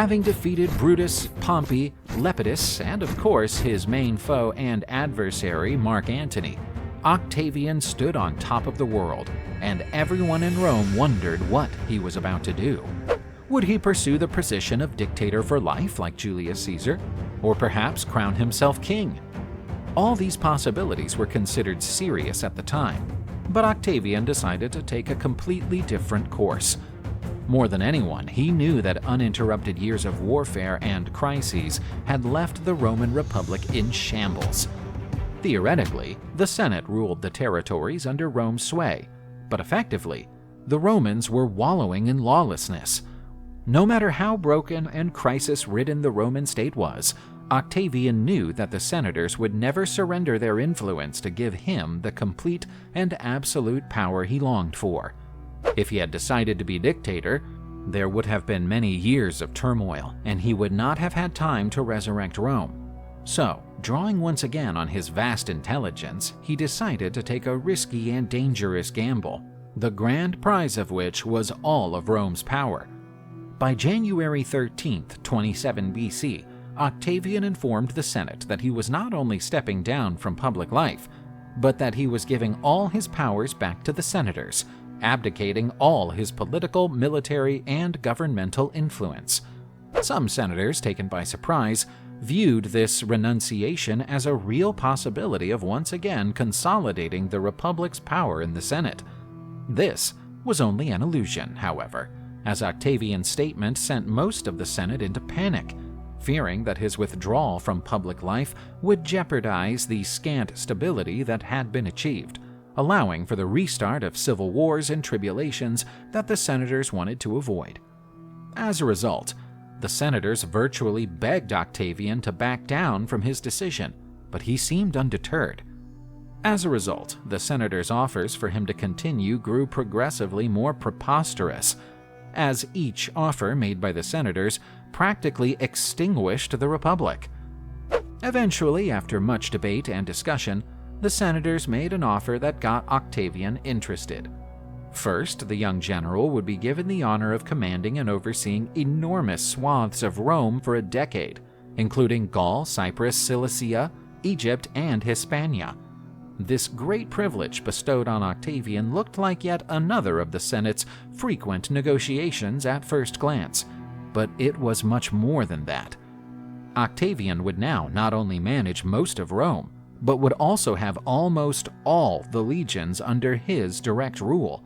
Having defeated Brutus, Pompey, Lepidus, and of course his main foe and adversary, Mark Antony, Octavian stood on top of the world, and everyone in Rome wondered what he was about to do. Would he pursue the position of dictator for life like Julius Caesar, or perhaps crown himself king? All these possibilities were considered serious at the time, but Octavian decided to take a completely different course. More than anyone, he knew that uninterrupted years of warfare and crises had left the Roman Republic in shambles. Theoretically, the Senate ruled the territories under Rome's sway, but effectively, the Romans were wallowing in lawlessness. No matter how broken and crisis-ridden the Roman state was, Octavian knew that the senators would never surrender their influence to give him the complete and absolute power he longed for. If he had decided to be dictator, there would have been many years of turmoil, and he would not have had time to resurrect Rome. So, drawing once again on his vast intelligence, he decided to take a risky and dangerous gamble, the grand prize of which was all of Rome's power. By January 13, 27 BC, Octavian informed the Senate that he was not only stepping down from public life, but that he was giving all his powers back to the senators, abdicating all his political, military, and governmental influence. Some senators, taken by surprise, viewed this renunciation as a real possibility of once again consolidating the Republic's power in the Senate. This was only an illusion, however, as Octavian's statement sent most of the Senate into panic, fearing that his withdrawal from public life would jeopardize the scant stability that had been achieved, allowing for the restart of civil wars and tribulations that the senators wanted to avoid. As a result, the senators virtually begged Octavian to back down from his decision, but he seemed undeterred. As a result, the senators' offers for him to continue grew progressively more preposterous, as each offer made by the senators practically extinguished the Republic. Eventually, after much debate and discussion, the senators made an offer that got Octavian interested. First, the young general would be given the honor of commanding and overseeing enormous swaths of Rome for a decade, including Gaul, Cyprus, Cilicia, Egypt, and Hispania. This great privilege bestowed on Octavian looked like yet another of the Senate's frequent negotiations at first glance, but it was much more than that. Octavian would now not only manage most of Rome, but would also have almost all the legions under his direct rule.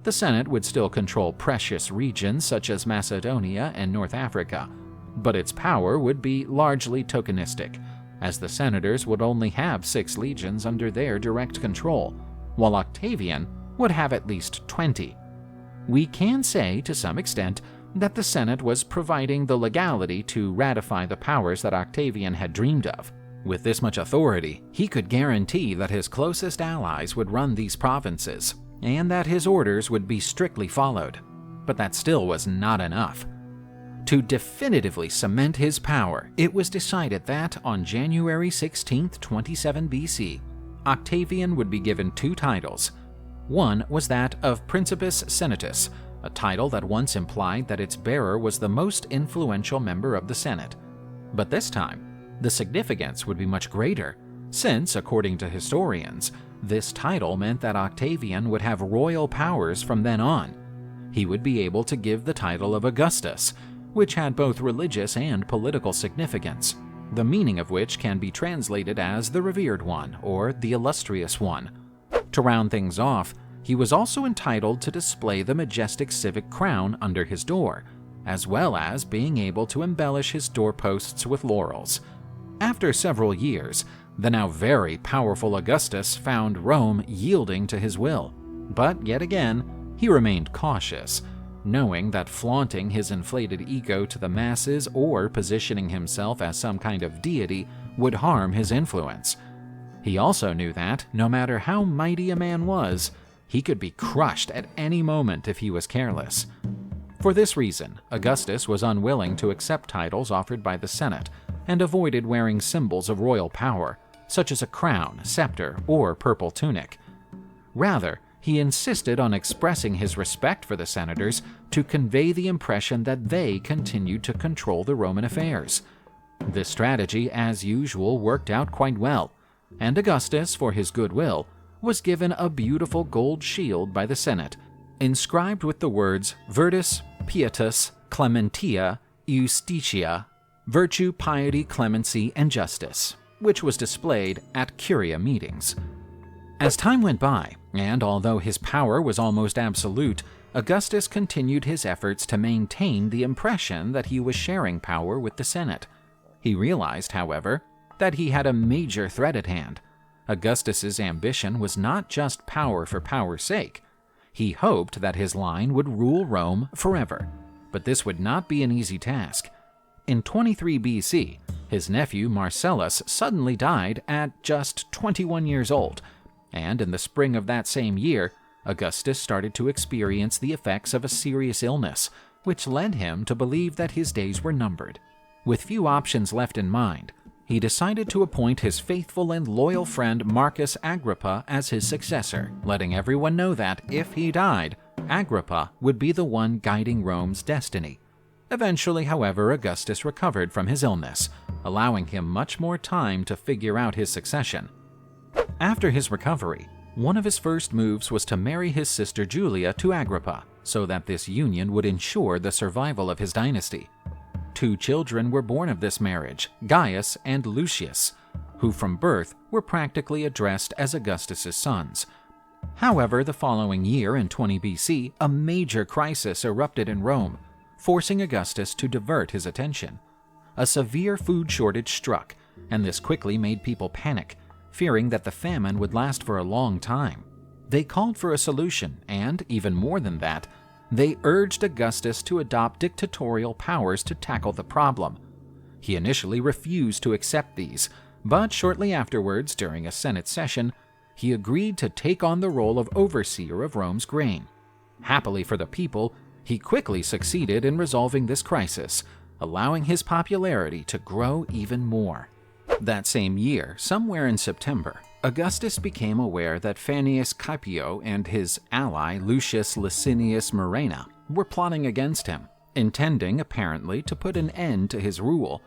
The Senate would still control precious regions such as Macedonia and North Africa, but its power would be largely tokenistic, as the senators would only have 6 legions under their direct control, while Octavian would have at least 20. We can say, to some extent, that the Senate was providing the legality to ratify the powers that Octavian had dreamed of. With this much authority, he could guarantee that his closest allies would run these provinces, and that his orders would be strictly followed. But that still was not enough. To definitively cement his power, it was decided that on January 16, 27 BC, Octavian would be given 2 titles. One was that of Principus Senatus, a title that once implied that its bearer was the most influential member of the Senate. But this time, the significance would be much greater, since, according to historians, this title meant that Octavian would have royal powers from then on. He would be able to give the title of Augustus, which had both religious and political significance, the meaning of which can be translated as the revered one or the illustrious one. To round things off, he was also entitled to display the majestic civic crown under his door, as well as being able to embellish his doorposts with laurels. After several years, the now very powerful Augustus found Rome yielding to his will, but yet again, he remained cautious, knowing that flaunting his inflated ego to the masses or positioning himself as some kind of deity would harm his influence. He also knew that, no matter how mighty a man was, he could be crushed at any moment if he was careless. For this reason, Augustus was unwilling to accept titles offered by the Senate and avoided wearing symbols of royal power, such as a crown, scepter, or purple tunic. Rather, he insisted on expressing his respect for the senators to convey the impression that they continued to control the Roman affairs. This strategy, as usual, worked out quite well, and Augustus, for his goodwill, was given a beautiful gold shield by the Senate, inscribed with the words Virtus, Pietas, Clementia, Justitia, virtue, piety, clemency, and justice, which was displayed at curia meetings. As time went by, and although his power was almost absolute, Augustus continued his efforts to maintain the impression that he was sharing power with the Senate. He realized, however, that he had a major threat at hand. Augustus's ambition was not just power for power's sake. He hoped that his line would rule Rome forever, but this would not be an easy task. In 23 BC, his nephew Marcellus suddenly died at just 21 years old, and in the spring of that same year, Augustus started to experience the effects of a serious illness, which led him to believe that his days were numbered. With few options left in mind, he decided to appoint his faithful and loyal friend Marcus Agrippa as his successor, letting everyone know that, if he died, Agrippa would be the one guiding Rome's destiny. Eventually, however, Augustus recovered from his illness, allowing him much more time to figure out his succession. After his recovery, one of his first moves was to marry his sister Julia to Agrippa, so that this union would ensure the survival of his dynasty. 2 children were born of this marriage, Gaius and Lucius, who from birth were practically addressed as Augustus's sons. However, the following year, in 20 BC, a major crisis erupted in Rome, forcing Augustus to divert his attention. A severe food shortage struck, and this quickly made people panic, fearing that the famine would last for a long time. They called for a solution, and, even more than that, they urged Augustus to adopt dictatorial powers to tackle the problem. He initially refused to accept these, but shortly afterwards, during a Senate session, he agreed to take on the role of overseer of Rome's grain. Happily for the people, he quickly succeeded in resolving this crisis, allowing his popularity to grow even more. That same year, somewhere in September, Augustus became aware that Fannius Caepio and his ally Lucius Licinius Murena were plotting against him, intending apparently to put an end to his rule.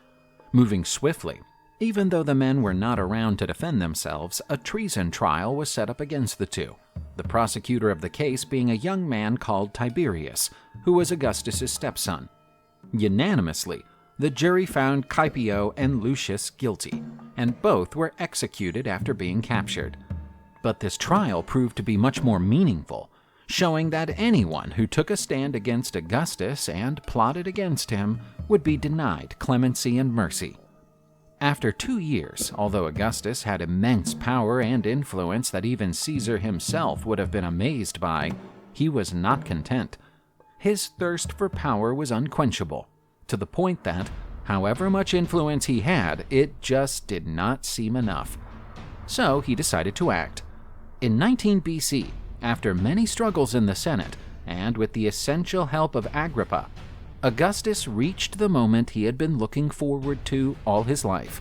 Moving swiftly, even though the men were not around to defend themselves, a treason trial was set up against the two, the prosecutor of the case being a young man called Tiberius, who was Augustus's stepson. Unanimously, the jury found Caepio and Lucius guilty, and both were executed after being captured. But this trial proved to be much more meaningful, showing that anyone who took a stand against Augustus and plotted against him would be denied clemency and mercy. After 2 years, although Augustus had immense power and influence that even Caesar himself would have been amazed by, he was not content. His thirst for power was unquenchable, to the point that, however much influence he had, it just did not seem enough. So he decided to act. In 19 BC, after many struggles in the Senate, and with the essential help of Agrippa, Augustus reached the moment he had been looking forward to all his life.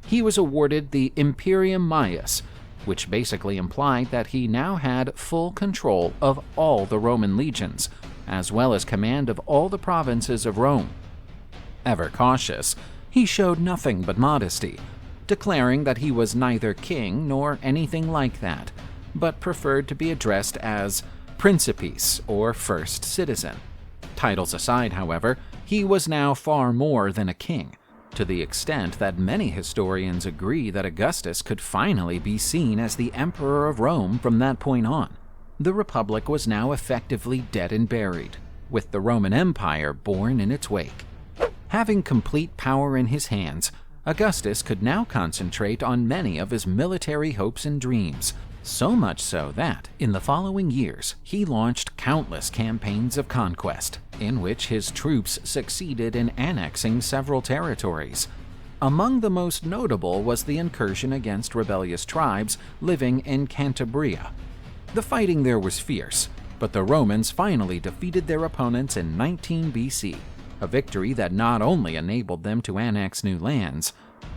He was awarded the Imperium Maius, which basically implied that he now had full control of all the Roman legions, as well as command of all the provinces of Rome. Ever cautious, he showed nothing but modesty, declaring that he was neither king nor anything like that, but preferred to be addressed as principes or first citizen. Titles aside, however, he was now far more than a king, to the extent that many historians agree that Augustus could finally be seen as the emperor of Rome from that point on. The Republic was now effectively dead and buried, with the Roman Empire born in its wake. Having complete power in his hands, Augustus could now concentrate on many of his military hopes and dreams, so much so that, in the following years, he launched countless campaigns of conquest, in which his troops succeeded in annexing several territories. Among the most notable was the incursion against rebellious tribes living in Cantabria. The fighting there was fierce, but the Romans finally defeated their opponents in 19 BC, a victory that not only enabled them to annex new lands,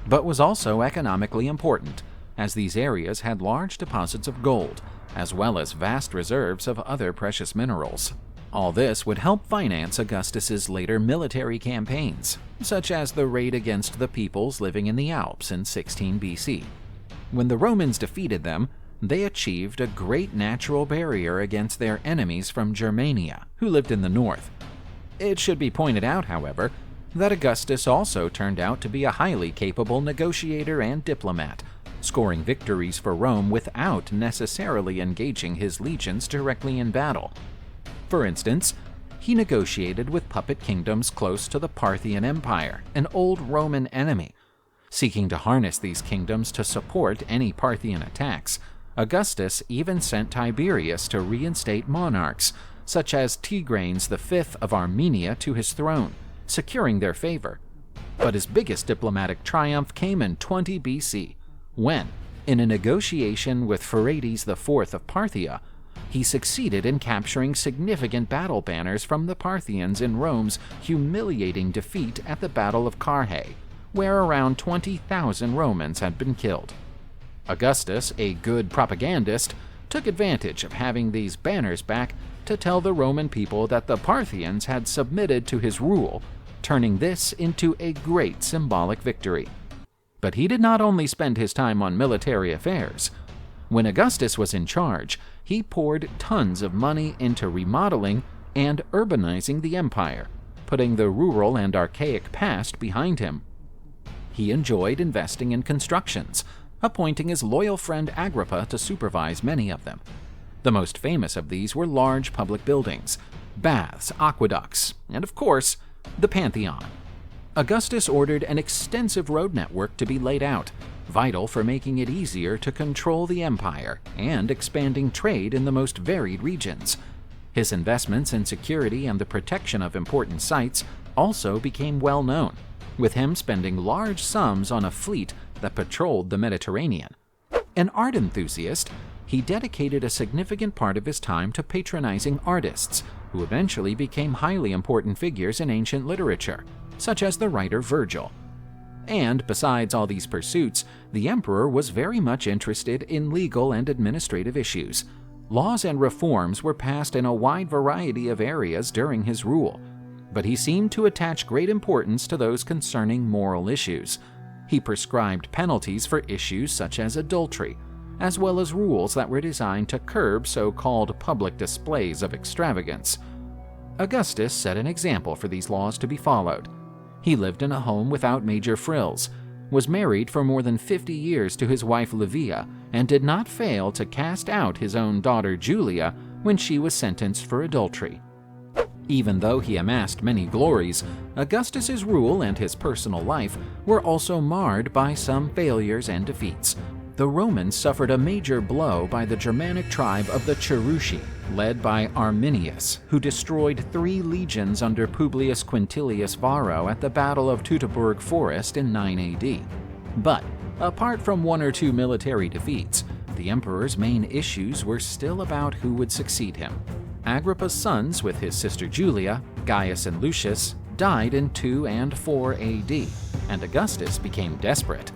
but was also economically important. as these areas had large deposits of gold, as well as vast reserves of other precious minerals. All this would help finance Augustus's later military campaigns, such as the raid against the peoples living in the Alps in 16 BC. When the Romans defeated them, they achieved a great natural barrier against their enemies from Germania, who lived in the north. It should be pointed out, however, that Augustus also turned out to be a highly capable negotiator and diplomat, scoring victories for Rome without necessarily engaging his legions directly in battle. For instance, he negotiated with puppet kingdoms close to the Parthian Empire, an old Roman enemy. Seeking to harness these kingdoms to support any Parthian attacks, Augustus even sent Tiberius to reinstate monarchs, such as Tigranes V of Armenia, to his throne, securing their favor. But his biggest diplomatic triumph came in 20 BC, when, in a negotiation with Pheredes IV of Parthia, he succeeded in capturing significant battle banners from the Parthians in Rome's humiliating defeat at the Battle of Carrhae, where around 20,000 Romans had been killed. Augustus, a good propagandist, took advantage of having these banners back to tell the Roman people that the Parthians had submitted to his rule, turning this into a great symbolic victory. But he did not only spend his time on military affairs. When Augustus was in charge, he poured tons of money into remodeling and urbanizing the empire, putting the rural and archaic past behind him. He enjoyed investing in constructions, appointing his loyal friend Agrippa to supervise many of them. The most famous of these were large public buildings, baths, aqueducts, and of course, the Pantheon. Augustus ordered an extensive road network to be laid out, vital for making it easier to control the empire and expanding trade in the most varied regions. His investments in security and the protection of important sites also became well known, with him spending large sums on a fleet that patrolled the Mediterranean. An art enthusiast, he dedicated a significant part of his time to patronizing artists, who eventually became highly important figures in ancient literature, such as the writer Virgil. And besides all these pursuits, the emperor was very much interested in legal and administrative issues. Laws and reforms were passed in a wide variety of areas during his rule, but he seemed to attach great importance to those concerning moral issues. He prescribed penalties for issues such as adultery, as well as rules that were designed to curb so-called public displays of extravagance. Augustus set an example for these laws to be followed. He lived in a home without major frills, was married for more than 50 years to his wife Livia, and did not fail to cast out his own daughter Julia when she was sentenced for adultery. Even though he amassed many glories, Augustus's rule and his personal life were also marred by some failures and defeats. The Romans suffered a major blow by the Germanic tribe of the Cherusci, led by Arminius, who destroyed 3 legions under Publius Quintilius Varro at the Battle of Teutoburg Forest in 9 AD. But, apart from 1 or 2 military defeats, the emperor's main issues were still about who would succeed him. Agrippa's sons, with his sister Julia, Gaius and Lucius, died in 2 and 4 AD, and Augustus became desperate.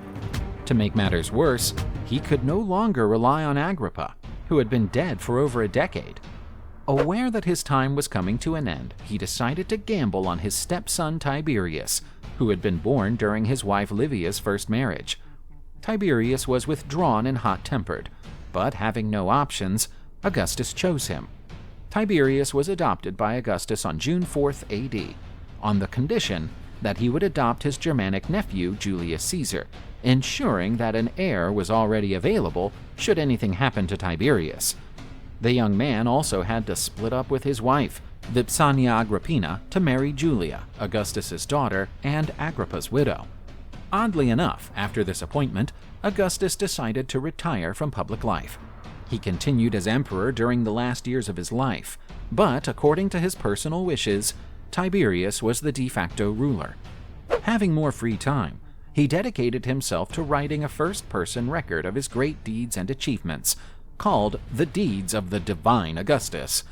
To make matters worse, he could no longer rely on Agrippa, who had been dead for over a decade. Aware that his time was coming to an end, he decided to gamble on his stepson Tiberius, who had been born during his wife Livia's first marriage. Tiberius was withdrawn and hot-tempered, but having no options, Augustus chose him. Tiberius was adopted by Augustus on June 4th AD, on the condition that he would adopt his Germanic nephew Julius Caesar, ensuring that an heir was already available should anything happen to Tiberius. The young man also had to split up with his wife, Vipsania Agrippina, to marry Julia, Augustus's daughter and Agrippa's widow. Oddly enough, after this appointment, Augustus decided to retire from public life. He continued as emperor during the last years of his life, but according to his personal wishes, Tiberius was the de facto ruler. Having more free time, he dedicated himself to writing a first-person record of his great deeds and achievements, called The Deeds of the Divine Augustus.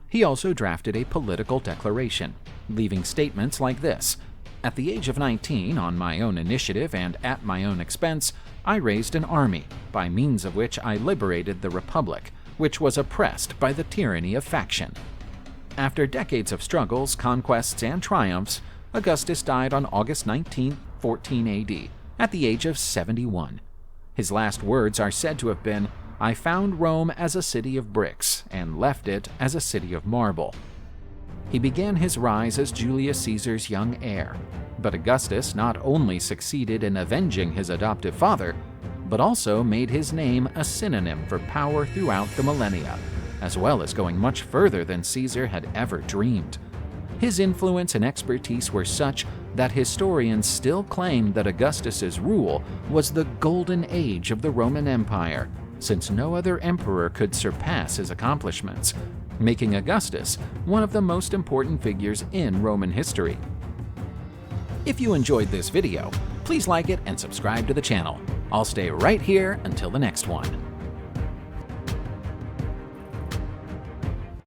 He also drafted a political declaration, leaving statements like this: At the age of 19, on my own initiative and at my own expense, I raised an army, by means of which I liberated the Republic, which was oppressed by the tyranny of faction. After decades of struggles, conquests, and triumphs, Augustus died on August 19, 14 AD, at the age of 71. His last words are said to have been, "I found Rome as a city of bricks, and left it as a city of marble." He began his rise as Julius Caesar's young heir, but Augustus not only succeeded in avenging his adoptive father, but also made his name a synonym for power throughout the millennia, as well as going much further than Caesar had ever dreamed. His influence and expertise were such that historians still claim that Augustus's rule was the golden age of the Roman Empire, since no other emperor could surpass his accomplishments, making Augustus one of the most important figures in Roman history. If you enjoyed this video, please like it and subscribe to the channel. I'll stay right here until the next one.